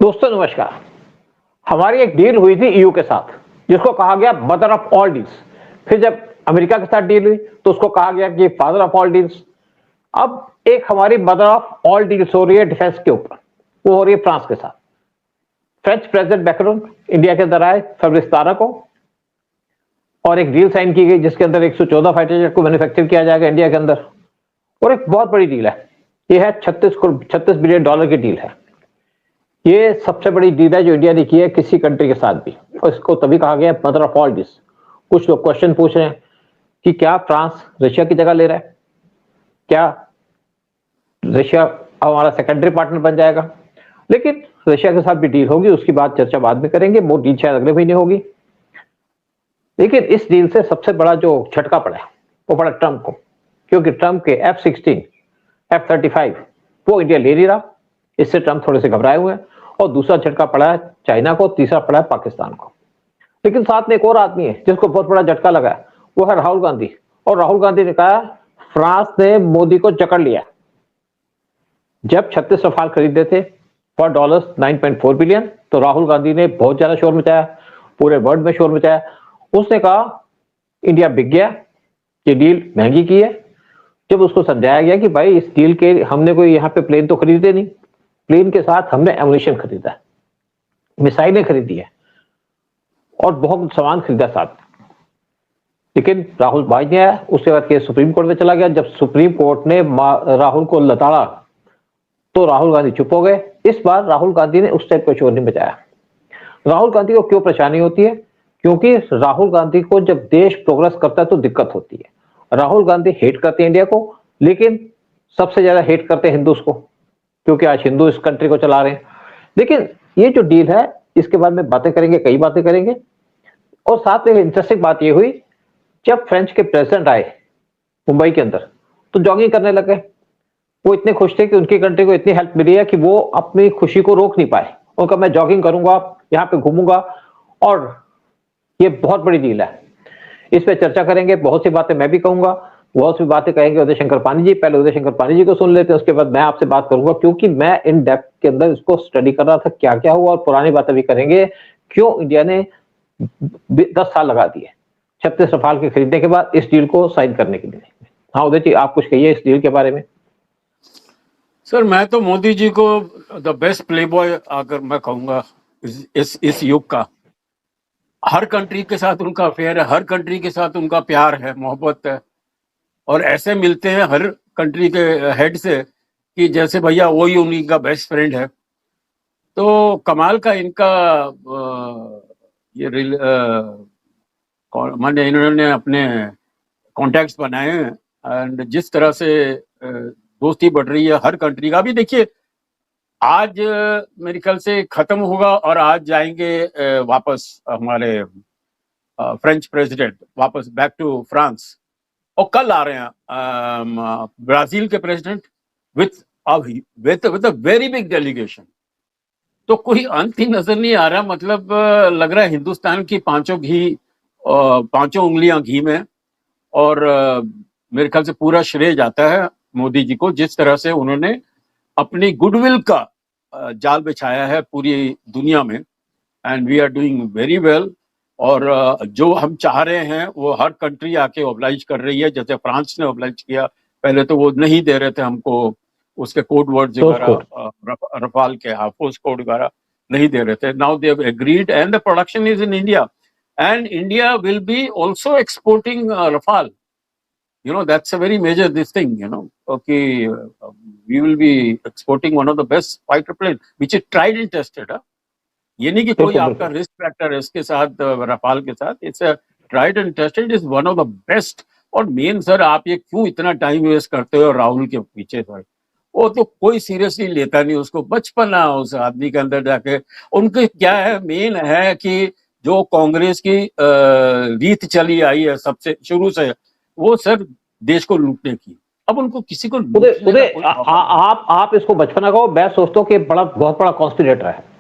दोस्तों नमस्कार। हमारी एक डील हुई थी ईयू के साथ, जिसको कहा गया मदर ऑफ ऑल डील्स। फिर जब अमेरिका के साथ डील हुई तो उसको कहा गया कि फादर ऑफ ऑल डील्स। अब एक हमारी मदर ऑफ ऑल डील्स हो रही है डिफेंस के ऊपर, वो हो रही है फ्रांस के साथ। फ्रेंच प्रेसिडेंट मैक्रोन इंडिया के अंदर आए फरवरी 17 को और एक डील साइन की गई जिसके अंदर 114 फाइटर जेट को मैन्युफैक्चर किया जाएगा इंडिया के अंदर। और एक बहुत बड़ी डील है, ये है 36 बिलियन डॉलर की डील है। ये सबसे बड़ी डील है जो इंडिया ने की है किसी कंट्री के साथ भी, और इसको तभी कहा गया मदर ऑफ ऑल डील्स। कुछ लोग क्वेश्चन पूछ रहे हैं कि क्या फ्रांस रशिया की जगह ले रहा है, क्या रशिया हमारा सेकेंडरी पार्टनर बन जाएगा। लेकिन रशिया के साथ भी डील होगी, उसकी बात चर्चा बाद में करेंगे। वो डील शायद अगले महीने होगी। लेकिन इस डील से सबसे बड़ा जो झटका पड़ा है वो पड़ा ट्रंप को, क्योंकि ट्रंप के F-16 F-35 वो इंडिया ले नहीं रहा। इससे ट्रंप थोड़े से घबराए हुए हैं। और दूसरा झटका पड़ा है चाइना को, तीसरा पड़ा है पाकिस्तान को। लेकिन साथ में एक और आदमी है जिसको बहुत बड़ा झटका लगा है, वो है राहुल गांधी। और राहुल गांधी ने कहा फ्रांस ने मोदी को जकड़ लिया। जब 36 रफाल खरीदे थे फॉर $9.4 बिलियन, तो राहुल गांधी ने बहुत ज्यादा शोर मचाया, पूरे वर्ल्ड में शोर मचाया। उसने कहा इंडिया बिक गया, ये डील महंगी की है। जब उसको समझाया गया कि भाई इस डील के हमने कोई यहाँ पे प्लेन तो खरीदे नहीं, प्लेन के साथ हमने एमुनिशन खरीदा है, मिसाइलें खरीदी है और बहुत सामान खरीदा साथ। लेकिन राहुल बाज नहीं आया। उसके बाद केस सुप्रीम कोर्ट में चला गया। जब सुप्रीम कोर्ट ने राहुल को लताड़ा तो राहुल गांधी चुप हो गए। इस बार राहुल गांधी ने उस टाइप का शोर नहीं मचाया। राहुल गांधी को क्यों परेशानी होती है? क्योंकि राहुल गांधी को जब देश प्रोग्रेस करता है तो दिक्कत होती है। राहुल गांधी हेट करते हैं इंडिया को, लेकिन सबसे ज्यादा हेट करते हैं हिंदूज को, क्योंकि आज हिंदू इस कंट्री को चला रहे हैं। लेकिन ये जो डील है इसके बाद में बातें करेंगे, कई बातें करेंगे। और साथ में इंटरेस्टिंग बात ये हुई, जब फ्रेंच के प्रेसिडेंट आए मुंबई के अंदर तो जॉगिंग करने लगे। वो इतने खुश थे कि उनकी कंट्री को इतनी हेल्प मिली है कि वो अपनी खुशी को रोक नहीं पाए। उनका मैं जॉगिंग करूंगा, यहाँ पे घूमूंगा। और ये बहुत बड़ी डील है, इस पे चर्चा करेंगे। बहुत सी बातें मैं भी कहूंगा, बहुत सी बातें कहेंगे उदय शंकर पानी जी। पहले उदय शंकर पानी जी को सुन लेते हैं, उसके बाद मैं आपसे बात करूंगा, क्योंकि मैं इन डेप्थ के अंदर इसको स्टडी कर रहा था, क्या क्या हुआ। और पुरानी बातें भी करेंगे, क्यों इंडिया ने 10 साल लगा दिए 36 रफाल के खरीदने के बाद इस डील को साइन करने के लिए। हाँ उदय जी, आप कुछ कहिए इस डील के बारे में। सर, मैं तो मोदी जी को द बेस्ट प्लेबॉय अगर मैं कहूंगा इस युग का। हर कंट्री के साथ उनका अफेयर है, हर कंट्री के साथ उनका प्यार है, मोहब्बत है। और ऐसे मिलते हैं हर कंट्री के हेड से कि जैसे भैया वही उन्हीं का बेस्ट फ्रेंड है। तो कमाल का इनका माने इन्होंने अपने कॉन्टैक्ट्स बनाए हैं। एंड जिस तरह से दोस्ती बढ़ रही है हर कंट्री का। अभी देखिए, आज मेरे ख्याल से खत्म होगा और आज जाएंगे वापस हमारे फ्रेंच प्रेसिडेंट वापस बैक टू फ्रांस। और कल आ रहे हैं ब्राजील के president with a very big delegation. तो कोई अंत ही नजर नहीं आ रहा। मतलब लग रहा है हिंदुस्तान की पांचों उंगलियां घी में। और मेरे ख्याल से पूरा श्रेय जाता है मोदी जी को, जिस तरह से उन्होंने अपनी गुडविल का जाल बिछाया है पूरी दुनिया में। And we are doing very well. और जो हम चाह रहे हैं वो हर कंट्री आके ऑब्लाइज कर रही है। जैसे फ्रांस ने ऑब्लाइज किया, पहले तो वो नहीं दे रहे थे हमको उसके कोड वर्ड्स वगैरह, रफाल के फोर्स कोड वगैरह नहीं दे रहे थे। Now they have agreed and the production is in India and India will be also exporting Rafale. You know, that's a very major this thing, you know. Okay, we will be exporting one of the best fighter plane, which is tried and tested. ये नहीं कि कोई आपका risk factor है इसके साथ, Rafale के साथ। It's a tried and tested, is one of the best. और मेन सर, आप ये क्यों इतना टाइम वेस्ट करते हो राहुल के पीछे? सर वो तो कोई सीरियसली लेता नहीं उसको। बचपना उस आदमी के अंदर जाके। उनके क्या है, मेन है कि जो कांग्रेस की रीत चली आई है सबसे शुरू से, वो सर देश को लूटने की। अब उनको किसी को उदय आप इसको बचपना कहो, मैं सोचता हूँ कि बहुत बड़ा कॉन्स्पिरेटर है।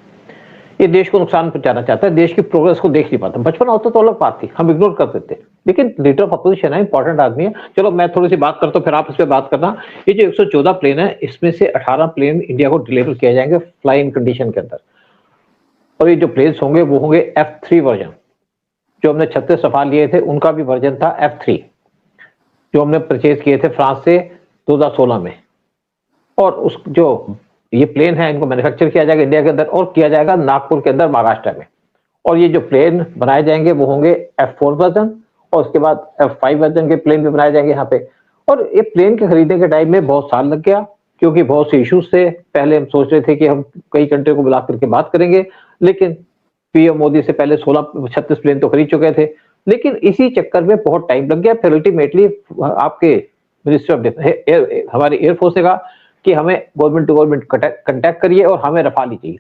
ये देश को नुकसान पहुंचाना चाहता है, देश की प्रोग्रेस को देख नहीं पाता। बचपना होता तो अलग बात थी, हम इग्नोर कर देते। लेकिन लीडर ऑफ अपोजिशन है, इंपॉर्टेंट आदमी है। चलो मैं थोड़ी सी बात करता हूँ, फिर आप इस पर बात करना। ये जो 114 प्लेन है, इसमें से 18 प्लेन इंडिया को डिलीवर किए जाएंगे फ्लाई इन कंडीशन के अंदर। और ये जो प्लेन्स होंगे वो होंगे F3 वर्जन। जो हमने 36 रफाल लिए थे उनका भी वर्जन था F3, जो हमने परचेज किए थे फ्रांस से 2016 में। और उस जो ये प्लेन है इनको मैन्युफैक्चर किया जाएगा इंडिया के अंदर और किया जाएगा नागपुर के अंदर महाराष्ट्र में। और ये जो प्लेन बनाए जाएंगे वो होंगे F4 वर्जन और उसके बाद F5 वर्जन के प्लेन भी बनाए जाएंगे यहाँ पे। और ये प्लेन के खरीदने के टाइम में बहुत साल लग गया, क्योंकि बहुत से इश्यूज थे। पहले हम सोच रहे थे कि हम कई कंट्री को बुला करके बात करेंगे, लेकिन पीएम मोदी से पहले 36 प्लेन तो खरीद चुके थे, लेकिन इसी चक्कर में बहुत टाइम लग गया। फिर अल्टीमेटली आपके मिनिस्ट्री ऑफ डिफेंस, हमारी एयरफोर्स ने कहा कि हमें गवर्नमेंट टू गवर्नमेंट कंटेक्ट करिए और हमें रफाल ही चाहिए,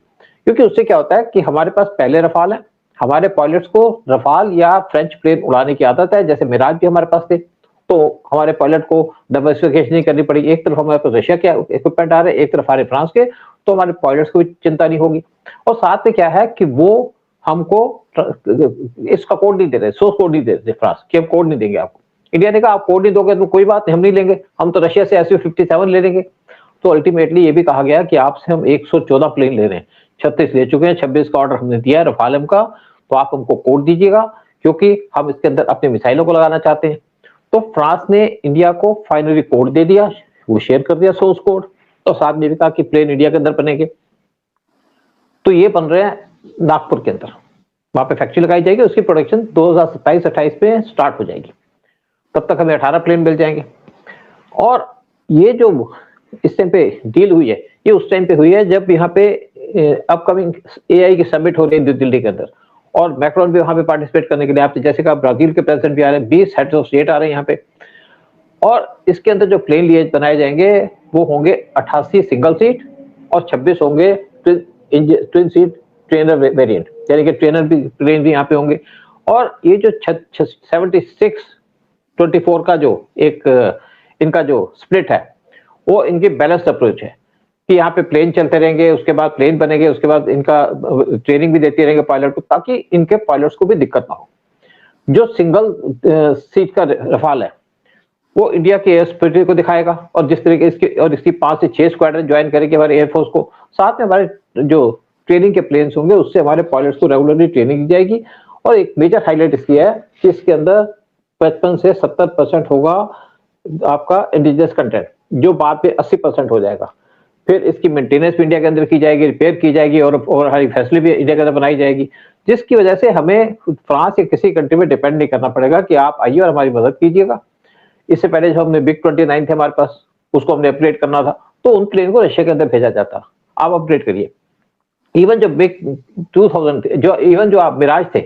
क्योंकि उससे क्या होता है कि हमारे पास पहले रफाल है, हमारे पायलट्स को रफाल या फ्रेंच प्लेन उड़ाने की आदत है, जैसे मिराज भी हमारे पास थे, तो हमारे पायलट को डाइवर्सिफिकेशन नहीं करनी पड़ी। एक तरफ हमारे पास रशिया के इक्विपमेंट आ रहे हैं, एक तरफ आ रहे फ्रांस के, तो हमारे पायलट्स को भी चिंता नहीं होगी। और साथ में क्या है कि वो हमको इसका कोड नहीं दे रहे, सोर्स कोड नहीं दे रहे फ्रांस कि हम कोड नहीं देंगे आपको। इंडिया ने कहा आप कोड नहीं दोगे तो कोई बात नहीं, हम नहीं लेंगे, हम तो रशिया से Su-57 ले लेंगे। तो अल्टीमेटली ये भी कहा गया कि आपसे हम 114 प्लेन ले रहे हैं, 36 ले चुके हैं, 26 का ऑर्डर हमने दिया है रफाल का, तो आप हमको कोड दीजिएगा, क्योंकि हम इसके अंदर अपने मिसाइलों को लगाना चाहते हैं। तो फ्रांस ने इंडिया को फाइनली कोड दे दिया, वो शेयर कर दिया सोर्स कोड, और साथ में भी कहा कि प्लेन इंडिया के अंदर बनेंगे। तो ये बन रहे हैं नागपुर के अंदर, वहां पे फैक्ट्री लगाई जाएगी, उसकी प्रोडक्शन 2027-28 में स्टार्ट हो जाएगी। तब तक हमें 18 प्लेन मिल जाएंगे। और ये जो इस टाइम पे डील हुई है, ये उस टाइम पे हुई है जब यहाँ पे अपकमिंग AI की समिट हो रही है दिल्ली के अंदर, और मैक्रोन भी वहां पे पार्टिसिपेट करने के लिए, आपने जैसे कहा ब्राजील के प्रेसिडेंट भी आ रहे हैं, 20 हेड्स ऑफ स्टेट आ रहे हैं यहाँ पे। और इसके अंदर जो प्लेन लिए बनाए जाएंगे वो होंगे 88 सिंगल सीट और 26 होंगे ट्विन सीट ट्रेनर वेरिएंट, यानी कि ट्रेनर भी प्लेन भी यहाँ पे होंगे। और ये जो 76-24 का जो एक इनका जो स्प्लिट है, वो इनकी बैलेंस्ड अप्रोच है कि यहाँ पे प्लेन चलते रहेंगे, उसके बाद प्लेन बनेंगे, उसके बाद इनका ट्रेनिंग भी देते रहेंगे पायलट को, ताकि इनके पायलट्स को भी दिक्कत ना हो। जो सिंगल सीट का रफाल है वो इंडिया के एयर स्पिरिट को दिखाएगा, और जिस तरीके इसकी 5 से 6 स्क्वाड्रन ज्वाइन करेंगे हमारे एयरफोर्स को, साथ में हमारे जो ट्रेनिंग के प्लेन्स होंगे उससे हमारे पायलट्स को रेगुलरली ट्रेनिंग दी जाएगी। और एक मेजर हाईलाइट इसकी है कि इसके अंदर 55 से 70% होगा आपका इंडिजिनस कंटेंट, जो बाद में 80% हो जाएगा। फिर इसकी मेंटेनेंस भी इंडिया के अंदर की जाएगी, रिपेयर की जाएगी, और हमारी फैसिलिटी भी इंडिया के अंदर बनाई जाएगी, जिसकी वजह से हमें फ्रांस या किसी कंट्री में डिपेंड नहीं करना पड़ेगा कि आप आइए और हमारी मदद कीजिएगा। इससे पहले जो हमने बिग 29 थे हमारे पास, उसको हमने अपग्रेड करना था, तो उन प्लेन को रशिया के अंदर भेजा जाता, आप अपग्रेड करिए। इवन जो बिग 2000 थे, जो आप मिराज थे,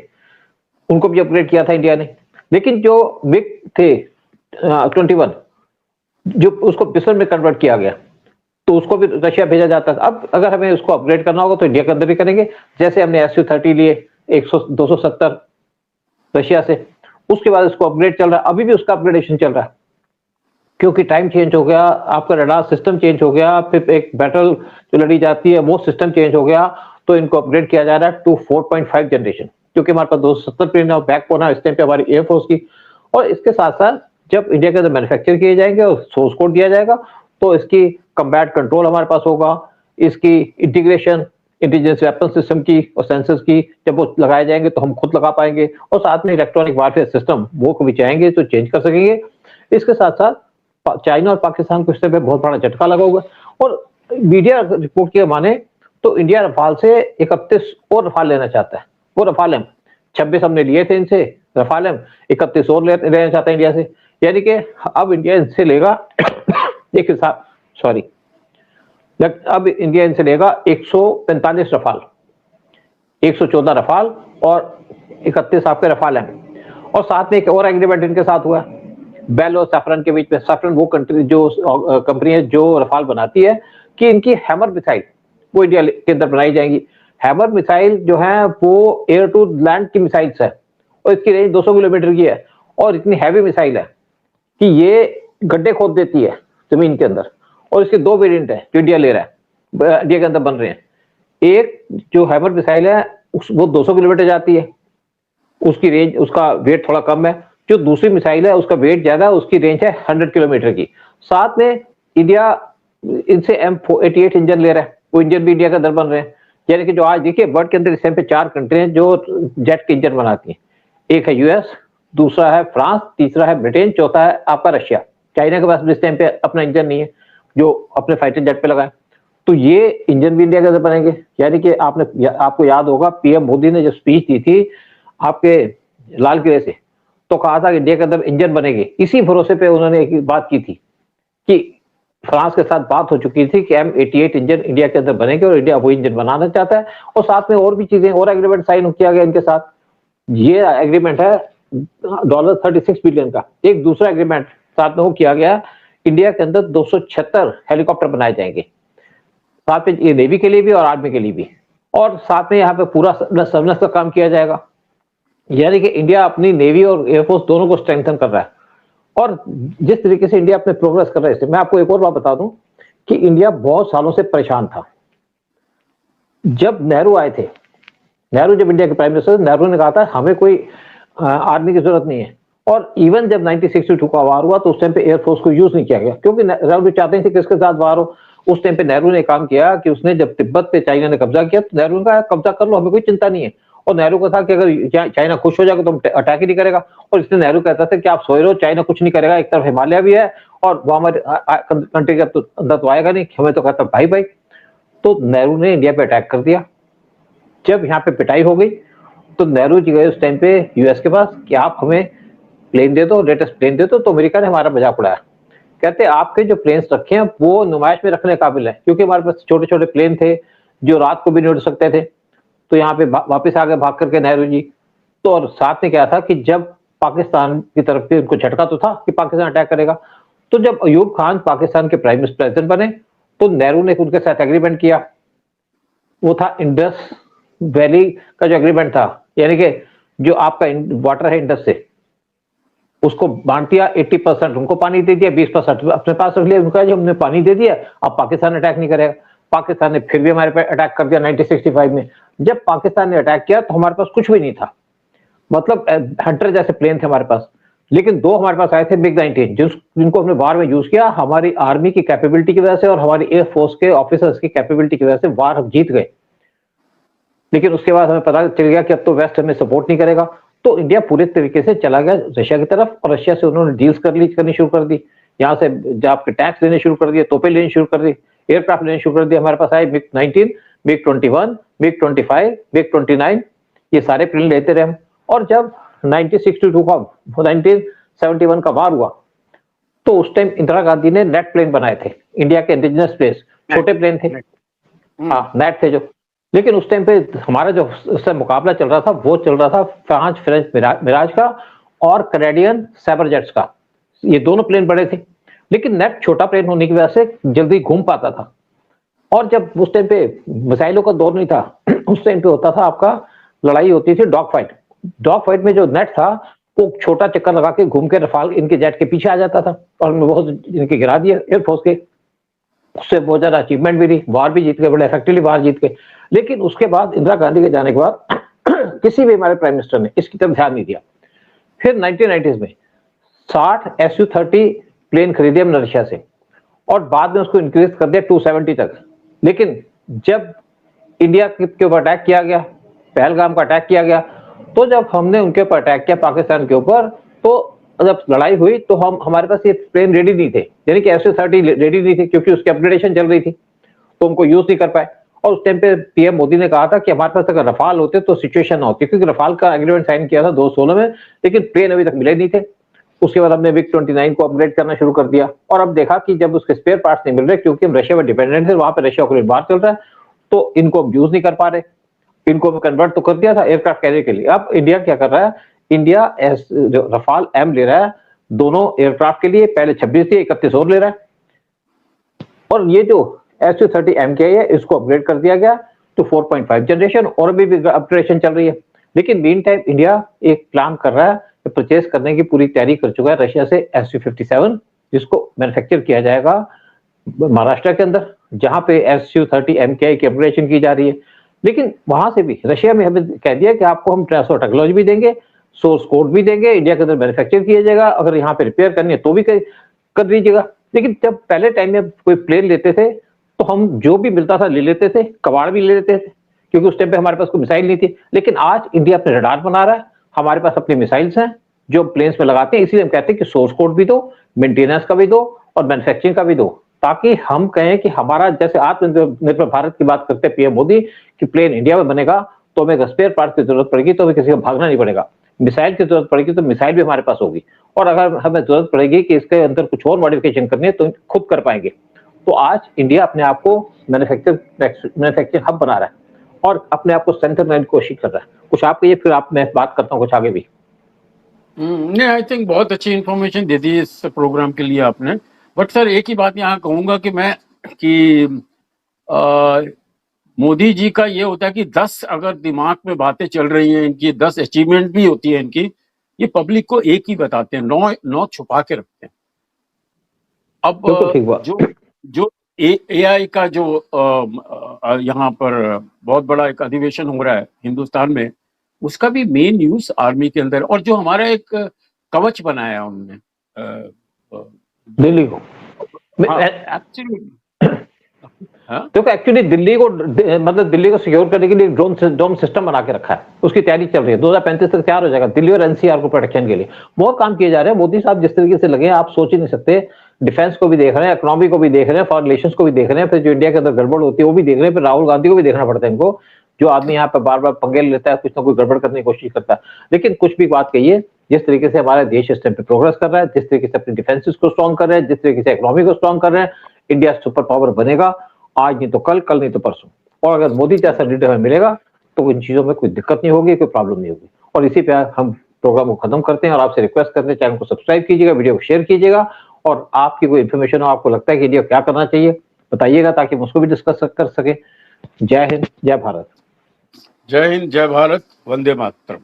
उनको भी अपग्रेड किया था इंडिया ने। लेकिन जो बिग थे 21, जो उसको बिस्वर में कन्वर्ट किया गया, तो उसको भी रशिया भेजा जाता था। अब अगर हमें उसको अपग्रेड करना होगा तो इंडिया के अंदर भी करेंगे, जैसे हमने Su-30 लिए 270 रशिया से, उसके बाद उसको अपग्रेड चल रहा है, अभी भी उसका अपग्रेडेशन चल रहा है, क्योंकि टाइम चेंज हो गया, आपका रडार सिस्टम चेंज हो गया, फिर एक बैटल जो लड़ी जाती है वो सिस्टम चेंज हो गया, तो इनको अपग्रेड किया जा रहा है टू 4.5 जनरेशन, क्योंकि हमारे पास 270 प्लेन है, बैकबोन है इस टाइम पे हमारी एयरफोर्स की। और इसके साथ साथ जब इंडिया के अंदर मैन्युफैक्चर किए जाएंगे और सोर्स कोड दिया जाएगा, तो इसकी कम्बैट कंट्रोल हमारे पास होगा, इसकी इंटीग्रेशन इंटेलिजेंस वेपन सिस्टम की और सेंसर्स की जब वो लगाए जाएंगे तो हम खुद लगा पाएंगे, और साथ में इलेक्ट्रॉनिक वारफेयर सिस्टम वो कभी चाहेंगे तो चेंज कर सकेंगे। इसके साथ साथ चाइना और पाकिस्तान को इससे बहुत बड़ा झटका लगा हुआ, और मीडिया रिपोर्ट के माने तो इंडिया रफाल से 31 और रफाल लेना चाहता है। वो रफाल एम 26 हमने लिए थे इनसे, रफाल एम 31 और लेना चाहता है इंडिया से, यानी कि अब इंडिया इनसे लेगा एक हिसाब अब इंडिया इनसे लेगा 145 रफाल, 114 रफाल और 31 आपके रफाल एम। और साथ में एक और एग्रीमेंट इनके साथ हुआ है बेल और सैफरन के बीच में। सैफरन वो कंट्री जो कंपनी है जो रफाल बनाती है, कि इनकी हैमर मिसाइल वो इंडिया के अंदर बनाई जाएंगी। हैमर मिसाइल जो है वो एयर टू लैंड की मिसाइल्स है, और इसकी रेंज 200 किलोमीटर की है, और इतनी हैवी मिसाइल है कि ये गड्ढे खोद देती है जमीन के अंदर। और इसके 2 वेरिएंट है जो इंडिया ले रहा है, इंडिया के अंदर बन रहे हैं। एक जो हैमर मिसाइल है वो 200 किलोमीटर जाती है, उसकी रेंज, उसका वेट थोड़ा कम है। जो दूसरी मिसाइल है उसका वेट ज्यादा है, उसकी रेंज है 100 किलोमीटर की। साथ में इंडिया इनसे M88 इंजन ले रहा है, वो इंजन भी इंडिया के अंदर बन रहे हैं, यानी कि जो आज देखिए वर्ल्ड के अंदर इस टाइम पे 4 कंट्री हैं जो जेट के इंजन बनाती हैं। एक है यूएस, दूसरा है फ्रांस, तीसरा है ब्रिटेन, चौथा है आपका रशिया। चाइना के पास इस टाइम पे अपना इंजन नहीं है जो अपने फाइटर जेट पे लगाए। तो ये इंजन भी इंडिया के अंदर बनेंगे। यानी कि आपको याद होगा पीएम मोदी ने जो स्पीच दी थी आपके लाल किले से, तो कहा था कि इंडिया के अंदर इंजन बनेंगे। इसी भरोसे पे उन्होंने एक बात की थी कि फ्रांस के साथ बात हो चुकी थी कि M88 इंजन इंडिया के अंदर बनेंगे और इंडिया वो इंजन बनाना चाहता है, और साथ में और भी चीजें और एग्रीमेंट साइन किया गया इनके साथ। ये एग्रीमेंट है $36 बिलियन का। एक दूसरा एग्रीमेंट साथ में वो किया गया, इंडिया के अंदर 276 हेलीकॉप्टर बनाए जाएंगे, साथ में ये नेवी के लिए भी और आर्मी के लिए भी, और साथ में यहाँ पे पूरा सर्विलेंस का काम किया जाएगा। यानी कि इंडिया अपनी नेवी और एयरफोर्स दोनों को स्ट्रेंथन कर रहा है। और जिस तरीके से इंडिया अपने प्रोग्रेस कर रहा है, मैं आपको एक और बात बता दूं कि इंडिया बहुत सालों से परेशान था। जब नेहरू आए थे, नेहरू जब इंडिया के प्राइम मिनिस्टर, नेहरू ने कहा था हमें कोई आर्मी की जरूरत नहीं है। और इवन जब 1962 का वार हुआ तो उस टाइम पे एयरफोर्स को यूज नहीं किया गया, क्योंकि नेहरू चाहते थे किसके साथ वार हो। उस टाइम पे नेहरू ने काम किया कि उसने जब तिब्बत पे चाइना ने कब्जा किया तो नेहरू ने कहा कब्जा कर लो, हमें कोई चिंता नहीं है। और नेहरू को था कि अगर चाइना खुश हो जाएगा तो हम अटैक ही नहीं करेगा। और इसलिए नेहरू कहता था कि आप सोए रहो, चाइना कुछ नहीं करेगा, एक तरफ हिमालय भी है और वो हमारे कंट्री के अंदर तो आएगा नहीं, हमें तो कहता भाई भाई। तो नेहरू ने इंडिया पे अटैक कर दिया। जब यहाँ पे पिटाई हो गई तो नेहरू जी गए उस टाइम पे यूएस के पास कि आप हमें प्लेन दे दो, लेटेस्ट प्लेन दे दो। तो अमेरिका ने हमारा मजाक उड़ाया, कहते आपके जो प्लेन्स रखे हैं वो नुमाइश में रखने काबिल है, क्योंकि हमारे पास छोटे छोटे प्लेन थे जो रात को भी नहीं उड़ सकते थे। तो यहाँ पे वापस आ गए भाग करके नेहरू जी। तो और साथ में क्या था कि जब पाकिस्तान की तरफ से उनको झटका तो था कि पाकिस्तान अटैक करेगा, तो जब अयूब खान पाकिस्तान के प्राइम मिनिस्टर प्रेसिडेंट बने तो नेहरू ने उनके साथ एग्रीमेंट किया। वो था इंडस वैली का जो एग्रीमेंट था, यानी कि जो आपका वाटर है इंडस से, उसको बांट दिया। 80% उनको पानी दे दिया, 20% अपने पास रख लिया। उनका जो हमने पानी दे दिया, अब पाकिस्तान अटैक नहीं करेगा। पाकिस्तान ने फिर भी हमारे पे अटैक कर दिया 1965 में। जब पाकिस्तान ने अटैक किया तो हमारे पास कुछ भी नहीं था, मतलब हंटर जैसे प्लेन थे हमारे पास, लेकिन दो हमारे पास आए थे MiG-19 जिनको हमने वार में यूज किया। हमारी आर्मी की कैपेबिलिटी की वजह से और हमारी एयरफोर्स के ऑफिसर्स की कैपेबिलिटी की वजह से वार हम जीत गए। लेकिन उसके बाद हमें पता चल गया कि अब तो वेस्ट हमें सपोर्ट नहीं करेगा, तो इंडिया पूरे तरीके से चला गया रशिया की तरफ, और रशिया से उन्होंने डील्स करनी शुरू कर दी। यहाँ से जब आपके टैक्स लेने शुरू कर दिए, तोपे लेने शुरू कर दी, एयरक्राफ्ट लेने शुरू कर दिए। हमारे पास आए MiG-19, MiG-21, MiG-25, MiG-29, ये सारे प्लेन लेते रहे हम। और जब 1971 का वार हुआ तो उस टाइम इंदिरा गांधी ने नेट प्लेन बनाए थे, इंडिया के इंडिजिनस प्लेन, छोटे प्लेन थे, हाँ नेट थे जो। लेकिन उस टाइम पे हमारा जो उससे मुकाबला चल रहा था वो चल रहा था फ्रेंच मिराज का और कैनेडियन सैबर जेट्स का। ये दोनों प्लेन बड़े थे, लेकिन नेट छोटा प्लेन होने की वजह से जल्दी घूम पाता था। और जब उस टाइम पे मिसाइलों का दौर नहीं था, उस टाइम पे होता था आपका लड़ाई होती थी डॉग फाइट। डॉग फाइट में जो नेट था वो छोटा चक्कर लगा के घूम के रफाल इनके जेट के पीछे आ जाता था और बहुत इनके गिरा दिया एयरफोर्स के। उससे बहुत ज्यादा अचीवमेंट भी थी, वार भी जीत गए, बड़े इफेक्टिवली वार जीत गए। लेकिन उसके बाद इंदिरा गांधी के जाने के बाद किसी भी हमारे प्राइम मिनिस्टर ने इसकी तरफ ध्यान नहीं दिया। फिर 1990s में 60 Su-30 प्लेन खरीदे हमने रशिया से और बाद में उसको इंक्रीज कर दिया 270 तक। लेकिन जब इंडिया के ऊपर अटैक किया गया, पहलगाम का अटैक किया गया, तो जब हमने उनके ऊपर अटैक किया पाकिस्तान के ऊपर, तो जब लड़ाई हुई तो हमारे पास ये प्लेन रेडी नहीं थे, यानी कि Su-30 रेडी नहीं थे, क्योंकि उसकी अपग्रेडेशन चल रही थी, तो उनको यूज नहीं कर पाए। और उस टाइम पे पीएम मोदी ने कहा था कि हमारे पास अगर रफाल होते तो सिचुएशन ना होती, क्योंकि रफाल का एग्रीमेंट साइन किया था 2016 में, लेकिन प्लेन अभी तक मिले नहीं थे। उसके बाद हमने MiG-29 को अपग्रेड करना शुरू कर दिया और अब देखा कि जब उसके स्पेयर पार्ट्स नहीं मिल रहे, क्योंकि हम रशिया पर डिपेंडेंट थे, वहां पर रशिया यूक्रेन वार चल रहा है, तो इनको हम यूज नहीं कर पा रहे। इनको कन्वर्ट तो कर दिया था एयरक्राफ्ट कैरियर के लिए। अब इंडिया क्या कर रहा है, इंडिया रफाल M ले रहा है दोनों एयरक्राफ्ट के लिए, पहले 26 थी, 31 और ले रहा है। और ये जो Su-30 MKI है इसको अपग्रेड कर दिया गया तो 4.5 जनरेशन, और भी अपग्रेडेशन चल रही है। लेकिन मीन टाइम इंडिया एक प्लान कर रहा है, परचेज करने की पूरी तैयारी कर चुका है रशिया से Su-57, जिसको मैन्युफैक्चर किया जाएगा महाराष्ट्र के अंदर, जहां पे Su-30 MKI की अपग्रेडेशन की जा रही है। लेकिन वहां से भी रशिया में हमें कह दिया कि आपको हम ट्रांसफर टेक्नोलॉजी भी देंगे, सोर्स कोड भी देंगे, इंडिया के अंदर मैन्युफैक्चर किया जाएगा, अगर यहाँ पे रिपेयर करनी है तो भी कर दीजिएगा। लेकिन जब पहले टाइम में कोई प्लेन लेते थे तो हम जो भी मिलता था ले लेते थे, कबाड़ भी ले लेते थे, क्योंकि उस टाइम पे हमारे पास कोई मिसाइल नहीं थी। लेकिन आज इंडिया अपने रडार बना रहा है, हमारे पास अपनी मिसाइल्स हैं जो प्लेन्स में लगाते हैं, इसीलिए हम कहते हैं कि सोर्स कोड भी दो, मेंटेनेंस का भी दो और मैन्युफैक्चरिंग का भी दो, ताकि हम कहें कि हमारा जैसे आत्मनिर्भर भारत की बात करते हैं पीएम मोदी कि प्लेन इंडिया में बनेगा तो हमें स्पेयर पार्ट की जरूरत पड़ेगी तो हमें किसी को भागना नहीं पड़ेगा, मिसाइल की जरूरत पड़ेगी तो मिसाइल भी हमारे पास होगी, और अगर हमें जरूरत पड़ेगी कि इसके अंदर कुछ और मॉडिफिकेशन करनी है तो खुद कर पाएंगे। तो आज इंडिया अपने आप को मैन्युफैक्चरिंग हब बना रहा है और अपने आप को स्ट्रेंथन करने की कोशिश कर रहा है। कुछ आप कहिए, फिर आप मैं बात करता हूँ कुछ आगे भी। नहीं, आई थिंक बहुत अच्छी इंफॉर्मेशन दे दी इस प्रोग्राम के लिए आपने। बट सर एक ही बात यहाँ कहूंगा कि मैं कि मोदी जी का ये होता है कि 10 अगर दिमाग में बातें चल रही हैं इनकी, 10 अचीवमेंट भी होती है इनकी, ये पब्लिक को एक ही बताते हैं, 9 छुपा के रखते हैं। बिल्कुल ठीक बात। जो AI का जो यहाँ पर बहुत बड़ा एक अधिवेशन हो रहा है हिंदुस्तान में, उसका भी मेन न्यूज आर्मी के अंदर, और जो हमारा एक कवच बनाया उन्होंने दिल्ली को, क्योंकि एक्चुअली दिल्ली को मतलब दिल्ली को सिक्योर करने के लिए ड्रोन सिस्टम बना के रखा है, उसकी तैयारी चल रही है, 2035 तक तैयार हो जाएगा दिल्ली और एनसीआर को प्रोटेक्शन के लिए। बहुत काम किए जा रहे हैं। मोदी साहब जिस तरीके से लगे आप सोच ही नहीं सकते। डिफेंस को भी देख रहे हैं, इकोनॉमी को भी देख रहे हैं, फॉरेन रिलेशंस को भी देख रहे हैं, फिर जो इंडिया के अंदर गड़बड़ होती है वो भी देख रहे हैं, फिर राहुल गांधी को भी देखना पड़ता है इनको। जो आदमी यहाँ पे बार बार पंगे लेता है, कुछ ना कुछ गड़बड़ करने की कोशिश करता है। लेकिन कुछ भी बात कहिए, जिस तरीके से हमारा देश इस टाइम पे प्रोग्रेस कर रहा है, जिस तरीके से अपनी डिफेंसेस को स्ट्रॉन्ग कर रहे हैं, जिस तरीके से इकोनॉमी को स्ट्रॉन्ग कर रहे हैं, इंडिया सुपर पावर बनेगा आज नहीं तो कल, कल नहीं तो परसों। और अगर मोदी जैसा लीडर हमें मिलेगा तो इन चीजों में कोई दिक्कत नहीं होगी, कोई प्रॉब्लम नहीं होगी। और इसी पे हम प्रोग्राम को खत्म करते हैं और आपसे रिक्वेस्ट करते हैं चैनल को सब्सक्राइब कीजिएगा, वीडियो को शेयर कीजिएगा, और आपकी कोई इन्फॉर्मेशन हो, आपको लगता है कि इंडिया क्या करना चाहिए बताइएगा ताकि हम उसको भी डिस्कस कर सके। जय हिंद, जय भारत। जय हिंद, जय भारत, वंदे मातरम।